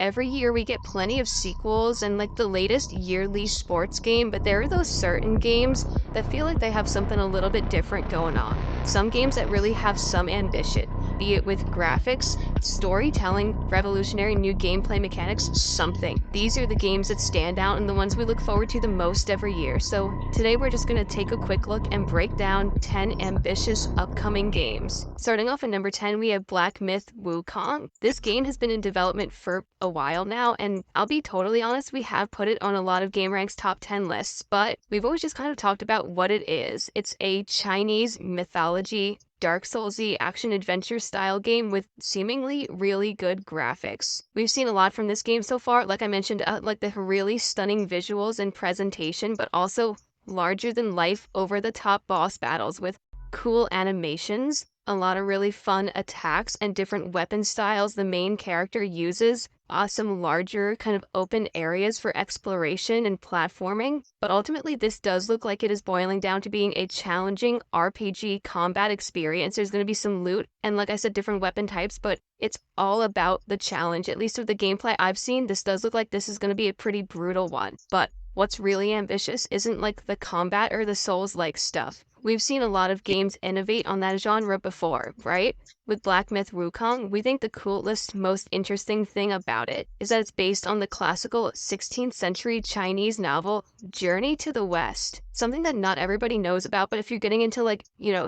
Every year we get plenty of sequels and like the latest yearly sports game, but there are those certain games that feel like they have something a little bit different going on. Some games that really have some ambition, be it with graphics, storytelling, revolutionary new gameplay mechanics, something. These are the games that stand out and the ones we look forward to the most every year. So today we're just going to take a quick look and break down 10 ambitious upcoming games. Starting off at number 10, we have Black Myth Wukong. This game has been in development for a while now, and I'll be totally honest, we have put it on a lot of GameRank's top 10 lists, but we've always just kind of talked about what it is. It's a Chinese mythology Dark Soulsy action-adventure style game with seemingly really good graphics. We've seen a lot from this game so far, like I mentioned, like the really stunning visuals and presentation, but also larger-than-life, over-the-top boss battles with cool animations, a lot of really fun attacks and different weapon styles the main character uses, some larger kind of open areas for exploration and platforming. But ultimately, this does look like it is boiling down to being a challenging RPG combat experience. There's going to be some loot and, like I said, different weapon types, but it's all about the challenge. At least with the gameplay I've seen, this does look like this is going to be a pretty brutal one. But what's really ambitious isn't like the combat or the Souls-like stuff. We've seen a lot of games innovate on that genre before, right? With Black Myth Wukong, we think the coolest, most interesting thing about it is that it's based on the classical 16th century Chinese novel Journey to the West. Something that not everybody knows about, but if you're getting into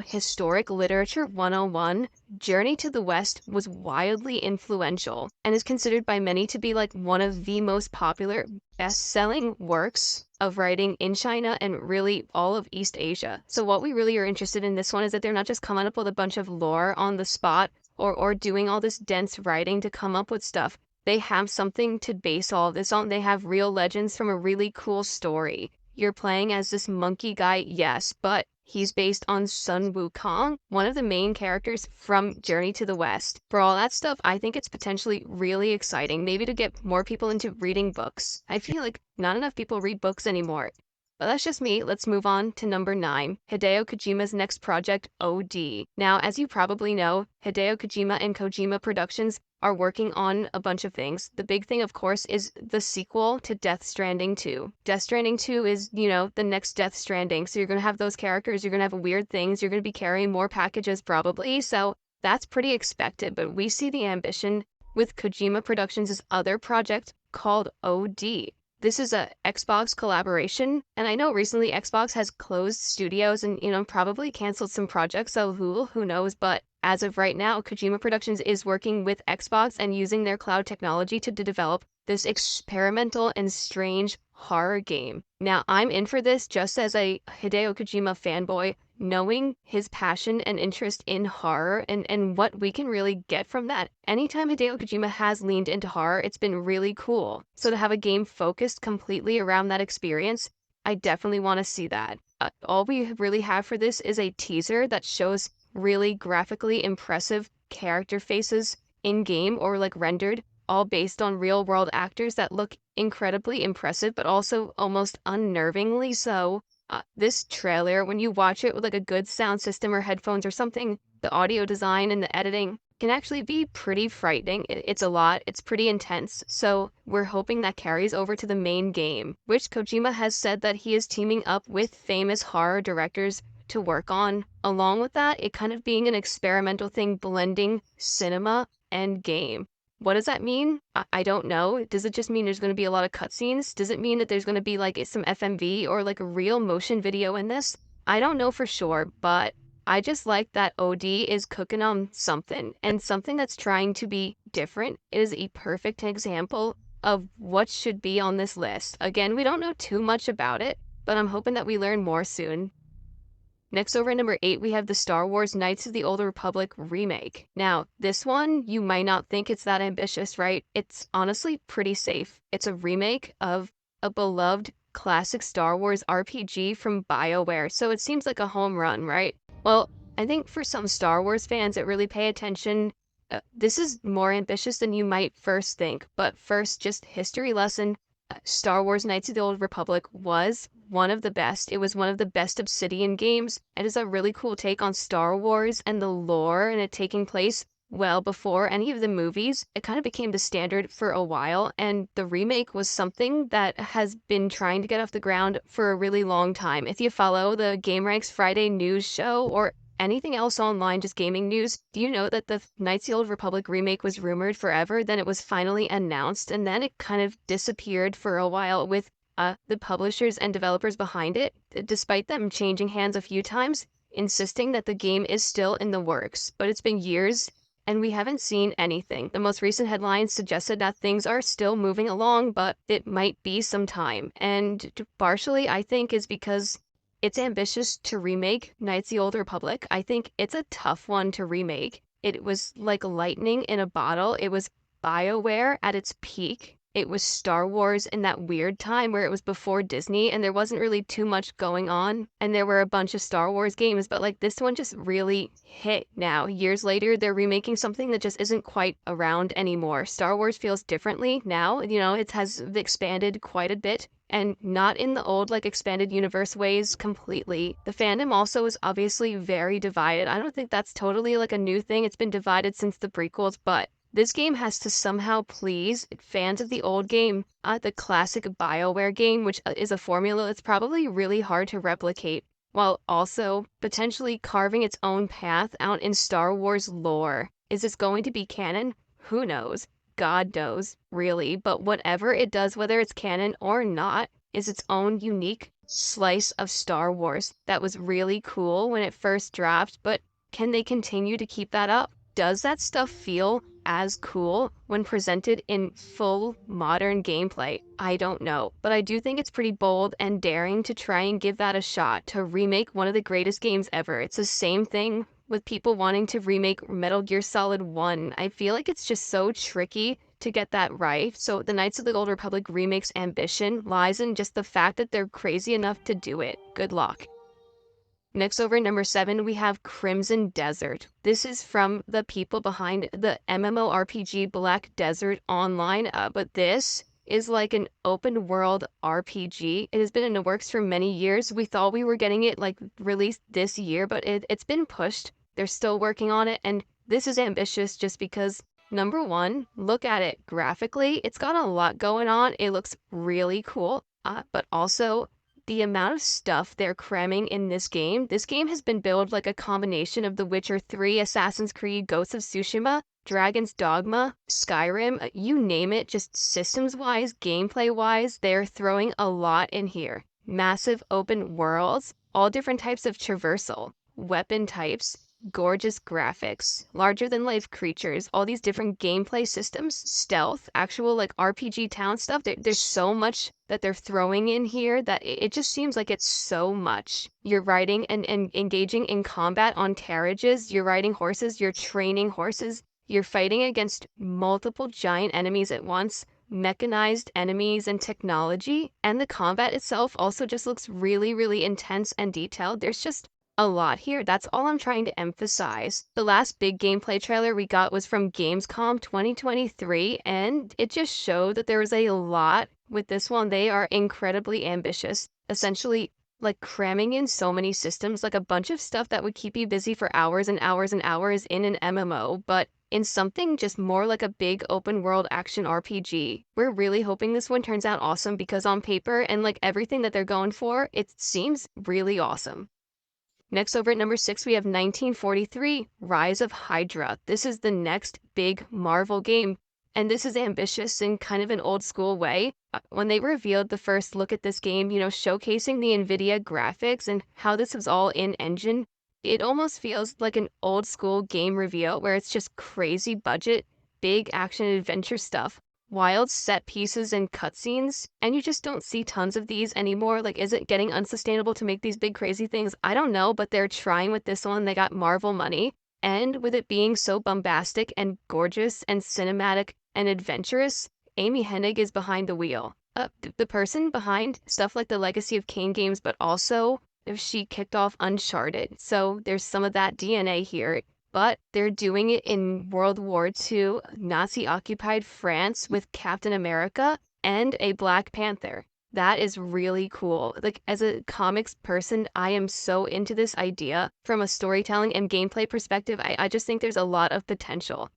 historic literature 101, Journey to the West was wildly influential and is considered by many to be like one of the most popular best-selling works of writing in China and really all of East Asia. So what we really are interested in this one is that they're not just coming up with a bunch of lore on the spot or doing all this dense writing to come up with stuff. They have something to base all of this on. They have real legends from a really cool story. You're playing as this monkey guy, yes, but he's based on Sun Wukong, one of the main characters from Journey to the West. For all that stuff, I think it's potentially really exciting, maybe to get more people into reading books. I feel like not enough people read books anymore. But that's just me. Let's move on to number 9, Hideo Kojima's next project, OD. Now, as you probably know, Hideo Kojima and Kojima Productions are working on a bunch of things. The big thing, of course, is the sequel to Death Stranding 2. Death Stranding 2 is, the next Death Stranding. So you're going to have those characters, you're going to have weird things, you're going to be carrying more packages probably. So that's pretty expected, but we see the ambition with Kojima Productions' other project called OD. This is a Xbox collaboration, and I know recently Xbox has closed studios and, probably canceled some projects, so who knows, but as of right now, Kojima Productions is working with Xbox and using their cloud technology to develop this experimental and strange horror game. Now, I'm in for this just as a Hideo Kojima fanboy, knowing his passion and interest in horror and what we can really get from that. Anytime Hideo Kojima has leaned into horror, it's been really cool. So to have a game focused completely around that experience, I definitely want to see that. All we really have for this is a teaser that shows really graphically impressive character faces in-game or rendered, all based on real-world actors that look incredibly impressive, but also almost unnervingly so. This trailer, when you watch it with a good sound system or headphones or something, the audio design and the editing can actually be pretty frightening. It's a lot. It's pretty intense. So we're hoping that carries over to the main game, which Kojima has said that he is teaming up with famous horror directors to work on. Along with that, it kind of being an experimental thing blending cinema and game. What does that mean? I don't know. Does it just mean there's going to be a lot of cutscenes? Does it mean that there's going to be some FMV or a real motion video in this? I don't know for sure, but I just like that OD is cooking on something and something that's trying to be different. It is a perfect example of what should be on this list. Again, we don't know too much about it, but I'm hoping that we learn more soon. Next, over at number 8, we have the Star Wars Knights of the Old Republic remake. Now, this one, you might not think it's that ambitious, right? It's honestly pretty safe. It's a remake of a beloved classic Star Wars RPG from BioWare, so it seems like a home run, right? Well, I think for some Star Wars fans that really pay attention, this is more ambitious than you might first think. But first, just history lesson. Star Wars Knights of the Old Republic was one of the best. It was one of the best Obsidian games. It is a really cool take on Star Wars and the lore and it taking place Well, before any of the movies, it kind of became the standard for a while, and the remake was something that has been trying to get off the ground for a really long time. If you follow the GameRanks Friday news show or anything else online, just gaming news, do you know that the Knights of the Old Republic remake was rumored forever? Then it was finally announced, and then it kind of disappeared for a while with the publishers and developers behind it, despite them changing hands a few times, insisting that the game is still in the works. But it's been years and we haven't seen anything. The most recent headlines suggested that things are still moving along, but it might be some time. And partially, I think, is because it's ambitious to remake Knights of the Old Republic. I think it's a tough one to remake. It was like lightning in a bottle. It was BioWare at its peak. It was Star Wars in that weird time where it was before Disney and there wasn't really too much going on. And there were a bunch of Star Wars games, but like this one just really hit now. Years later, they're remaking something that just isn't quite around anymore. Star Wars feels differently now. It has expanded quite a bit and not in the old, like, expanded universe ways completely. The fandom also is obviously very divided. I don't think that's totally like a new thing. It's been divided since the prequels, but this game has to somehow please fans of the old game, the classic BioWare game, which is a formula that's probably really hard to replicate, while also potentially carving its own path out in Star Wars lore. Is this going to be canon? Who knows? God knows, really, but whatever it does, whether it's canon or not, is its own unique slice of Star Wars that was really cool when it first dropped, but can they continue to keep that up? Does that stuff feel as cool when presented in full modern gameplay? I don't know, but I do think it's pretty bold and daring to try and give that a shot to remake one of the greatest games ever. It's the same thing with people wanting to remake Metal Gear Solid 1. I feel like it's just so tricky to get that right. So the Knights of the Old Republic remake's ambition lies in just the fact that they're crazy enough to do it. Good luck. Next, over at number 7, we have Crimson Desert. This is from the people behind the MMORPG Black Desert Online, but this is like an open world RPG. It has been in the works for many years. We thought we were getting it like released this year, but it's been pushed. They're still working on it, and this is ambitious just because, number one, look at it graphically. It's got a lot going on. It looks really cool, but also the amount of stuff they're cramming in this game has been billed like a combination of The Witcher 3, Assassin's Creed, Ghosts of Tsushima, Dragon's Dogma, Skyrim, you name it, just systems-wise, gameplay-wise, they're throwing a lot in here. Massive open worlds, all different types of traversal, weapon types, gorgeous graphics, larger than life creatures, all these different gameplay systems, stealth, actual like RPG town stuff. There's so much that they're throwing in here that it just seems like it's so much. You're riding and engaging in combat on carriages, you're riding horses, you're training horses, you're fighting against multiple giant enemies at once, mechanized enemies and technology, and the combat itself also just looks really, really intense and detailed. There's just a lot here. That's all I'm trying to emphasize. The last big gameplay trailer we got was from Gamescom 2023, and it just showed that there was a lot with this one. They are incredibly ambitious, essentially like cramming in so many systems, like a bunch of stuff that would keep you busy for hours and hours and hours in an MMO, but in something just more like a big open world action RPG. We're really hoping this one turns out awesome because on paper and like everything that they're going for, it seems really awesome. Next, over at number 6, we have 1943, Rise of Hydra. This is the next big Marvel game, and this is ambitious in kind of an old school way. When they revealed the first look at this game, showcasing the NVIDIA graphics and how this was all in engine, it almost feels like an old school game reveal where it's just crazy budget, big action adventure stuff, wild set pieces and cutscenes, and you just don't see tons of these anymore. Like, is it getting unsustainable to make these big crazy things? I don't know, but they're trying with this one. They got Marvel money, and with it being so bombastic and gorgeous and cinematic and adventurous, Amy Hennig is behind the wheel. The person behind stuff like the Legacy of Kain games, but also if she kicked off Uncharted. So there's some of that DNA here. But they're doing it in World War II, Nazi-occupied France with Captain America and a Black Panther. That is really cool. Like, as a comics person, I am so into this idea from a storytelling and gameplay perspective. I just think there's a lot of potential.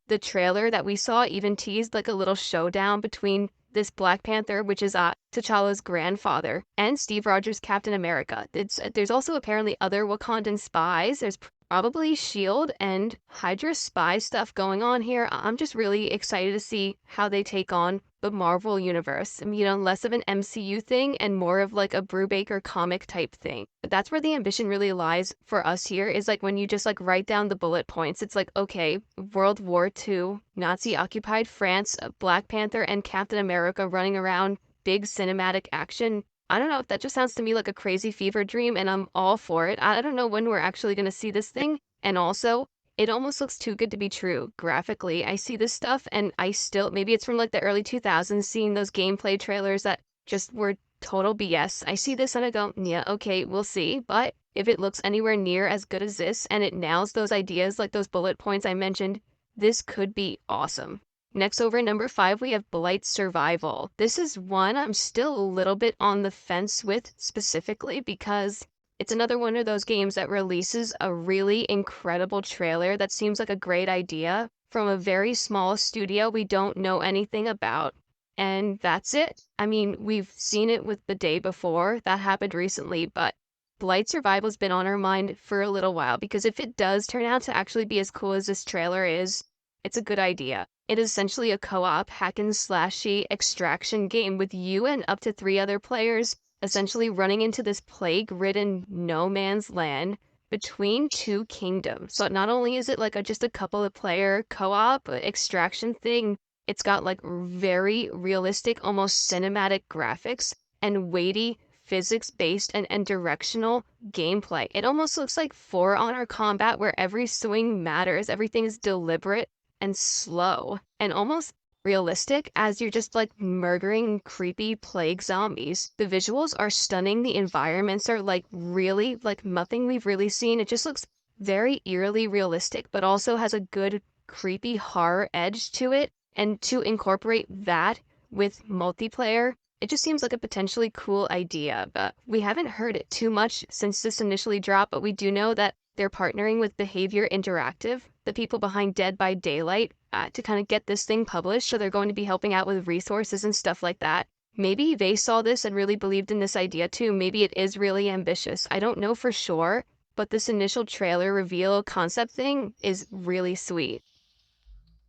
The trailer that we saw even teased like a little showdown between this Black Panther, which is T'Challa's grandfather, and Steve Rogers' Captain America. There's also apparently other Wakandan spies. There's probably Shield and Hydra spy stuff going on here. I'm just really excited to see how they take on the Marvel universe. Less of an MCU thing and more of like a Brubaker comic type thing. But that's where the ambition really lies for us here, is like when you just like write down the bullet points. It's like, okay, World War II, Nazi occupied France, Black Panther and Captain America running around, big cinematic action. I don't know, that just sounds to me like a crazy fever dream, and I'm all for it. I don't know when we're actually going to see this thing. And also, it almost looks too good to be true. Graphically, I see this stuff, and I still, maybe it's from like the early 2000s, seeing those gameplay trailers that just were total BS. I see this and I go, yeah, okay, we'll see. But if it looks anywhere near as good as this, and it nails those ideas like those bullet points I mentioned, this could be awesome. Next, over at number 5, we have Blight Survival. This is one I'm still a little bit on the fence with, specifically because it's another one of those games that releases a really incredible trailer that seems like a great idea from a very small studio we don't know anything about. And that's it. I mean, we've seen it with The Day Before. That happened recently, but Blight Survival's been on our mind for a little while, because if it does turn out to actually be as cool as this trailer is, it's a good idea. It is essentially a co-op hack and slashy extraction game with you and up to 3 other players essentially running into this plague-ridden no man's land between 2 kingdoms. So not only is it like just a couple of player co-op extraction thing, it's got like very realistic, almost cinematic graphics and weighty physics-based and directional gameplay. It almost looks like For Honor combat, where every swing matters, everything is deliberate and slow and almost realistic as you're just like murdering creepy plague zombies. The visuals are stunning. The environments are like really like nothing we've really seen. It just looks very eerily realistic, but also has a good creepy horror edge to it. And to incorporate that with multiplayer, it just seems like a potentially cool idea. But we haven't heard it too much since this initially dropped, but we do know that they're partnering with Behavior Interactive, the people behind Dead by Daylight, to kind of get this thing published. So they're going to be helping out with resources and stuff like that. Maybe they saw this and really believed in this idea too. Maybe it is really ambitious. I don't know for sure, but this initial trailer reveal concept thing is really sweet.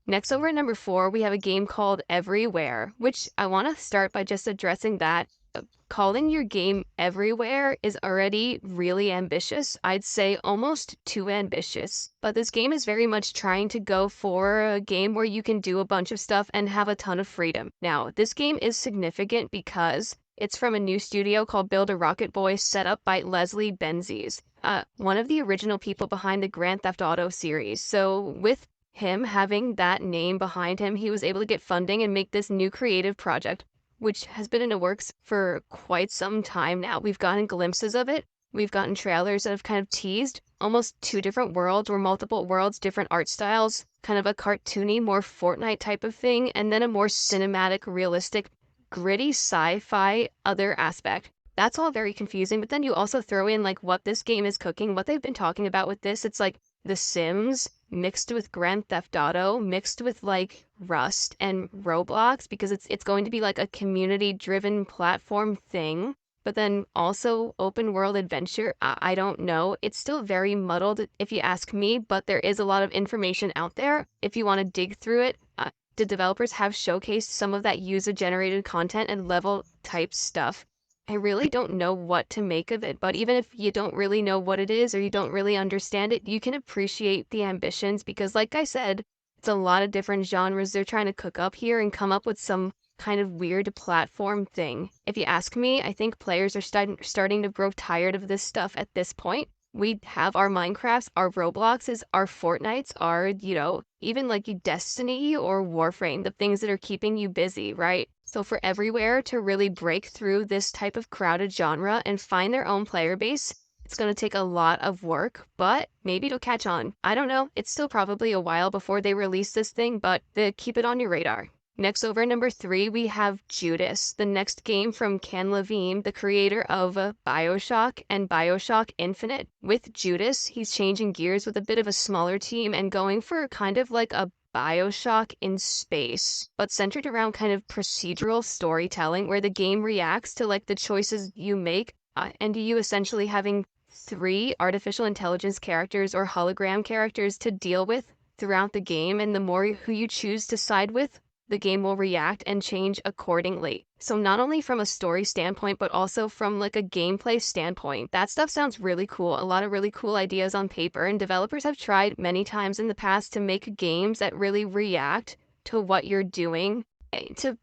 Next, over at number 4, we have a game called Everywhere, which I want to start by just addressing that. Calling your game Everywhere is already really ambitious. I'd say almost too ambitious. But this game is very much trying to go for a game where you can do a bunch of stuff and have a ton of freedom. Now, this game is significant because it's from a new studio called Build a Rocket Boy, set up by Leslie Benzies, one of the original people behind the Grand Theft Auto series. So with him having that name behind him, he was able to get funding and make this new creative project, which has been in the works for quite some time now. We've gotten glimpses of it. We've gotten trailers that have kind of teased almost 2 different worlds, or multiple worlds, different art styles, kind of a cartoony, more Fortnite type of thing, and then a more cinematic, realistic, gritty sci-fi other aspect. That's all very confusing, but then you also throw in like what this game is cooking, what they've been talking about with this. It's like The Sims mixed with Grand Theft Auto, mixed with like Rust and Roblox, because it's going to be like a community-driven platform thing, but then also open world adventure. I don't know. It's still very muddled if you ask me, but there is a lot of information out there if you want to dig through it. The developers have showcased some of that user-generated content and level type stuff. I really don't know what to make of it, but even if you don't really know what it is or you don't really understand it, you can appreciate the ambitions, because like I said, it's a lot of different genres they're trying to cook up here and come up with some kind of weird platform thing. If you ask me, I think players are starting to grow tired of this stuff at this point. We have our Minecrafts, our Robloxes, our Fortnites, our, even like Destiny or Warframe, the things that are keeping you busy, right? So for Everywhere to really break through this type of crowded genre and find their own player base, it's going to take a lot of work, but maybe it'll catch on. I don't know. It's still probably a while before they release this thing, but keep it on your radar. Next, over at number 3, we have Judas, the next game from Ken Levine, the creator of BioShock and BioShock Infinite. With Judas, he's changing gears with a bit of a smaller team and going for kind of like a BioShock in space, but centered around kind of procedural storytelling where the game reacts to like the choices you make, and you essentially having 3 artificial intelligence characters or hologram characters to deal with throughout the game, and the more who you choose to side with, the game will react and change accordingly. So not only from a story standpoint, but also from like a gameplay standpoint. That stuff sounds really cool. A lot of really cool ideas on paper, and developers have tried many times in the past to make games that really react to what you're doing to,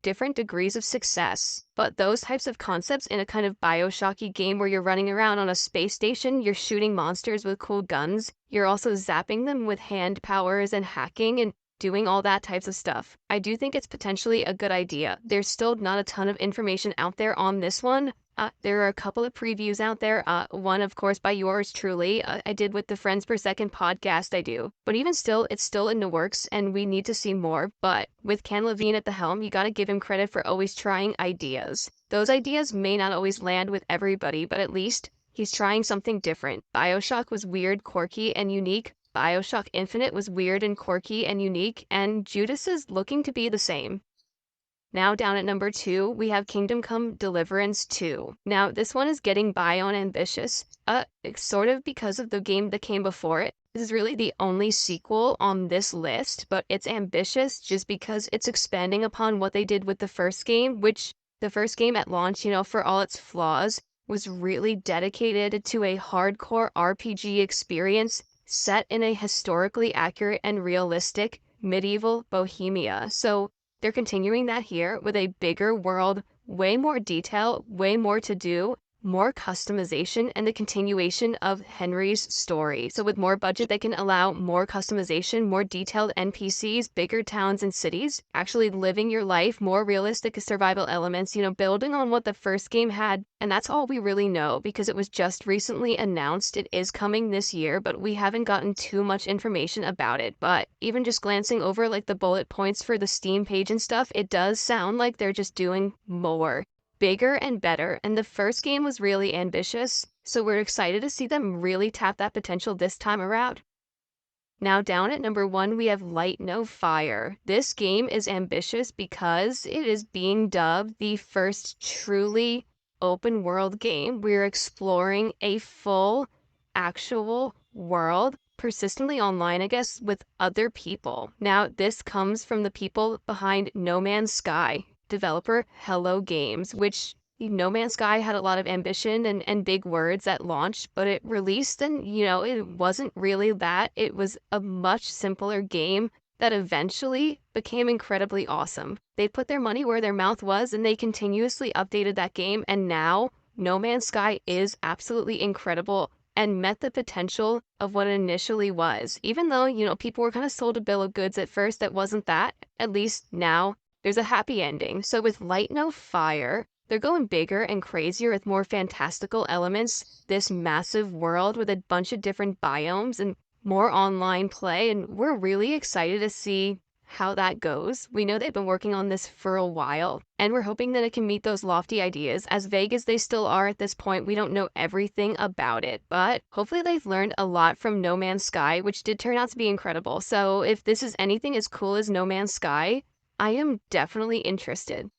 different degrees of success. But those types of concepts in a kind of BioShocky game where you're running around on a space station, you're shooting monsters with cool guns, you're also zapping them with hand powers and hacking and doing all that types of stuff. I do think it's potentially a good idea. There's still not a ton of information out there on this one. There are a couple of previews out there. One, of course, by yours truly. I did with the Friends Per Second podcast I do. But even still, it's still in the works and we need to see more. But with Ken Levine at the helm, you gotta give him credit for always trying ideas. Those ideas may not always land with everybody, but at least he's trying something different. BioShock was weird, quirky, and unique. BioShock Infinite was weird and quirky and unique, and Judas is looking to be the same. Now down at number 2, we have Kingdom Come Deliverance 2. Now this one is getting by on ambitious, sort of because of the game that came before it. This is really the only sequel on this list, but it's ambitious just because it's expanding upon what they did with the first game, which the first game at launch, for all its flaws, was really dedicated to a hardcore RPG experience set in a historically accurate and realistic medieval Bohemia. So they're continuing that here with a bigger world, way more detail, way more to do, more customization, and the continuation of Henry's story. So with more budget, they can allow more customization, more detailed NPCs, bigger towns and cities, actually living your life, more realistic survival elements, building on what the first game had. And that's all we really know because it was just recently announced. It is coming this year, but we haven't gotten too much information about it. But even just glancing over like the bullet points for the Steam page and stuff, it does sound like they're just doing more, bigger and better, and the first game was really ambitious, so we're excited to see them really tap that potential this time around. Now down at number 1, we have Light No Fire. This game is ambitious because it is being dubbed the first truly open world game. We're exploring a full, actual world, persistently online, I guess, with other people. Now, this comes from the people behind No Man's Sky, developer Hello Games, which No Man's Sky had a lot of ambition and big words at launch, but it released and, it wasn't really that. It was a much simpler game that eventually became incredibly awesome. They put their money where their mouth was and they continuously updated that game, and now No Man's Sky is absolutely incredible and met the potential of what it initially was. Even though, people were kind of sold a bill of goods at first that wasn't that, at least now there's a happy ending. So with Light No Fire, they're going bigger and crazier with more fantastical elements, this massive world with a bunch of different biomes and more online play, and we're really excited to see how that goes. We know they've been working on this for a while, and we're hoping that it can meet those lofty ideas. As vague as they still are at this point, we don't know everything about it, but hopefully they've learned a lot from No Man's Sky, which did turn out to be incredible. So if this is anything as cool as No Man's Sky, I am definitely interested.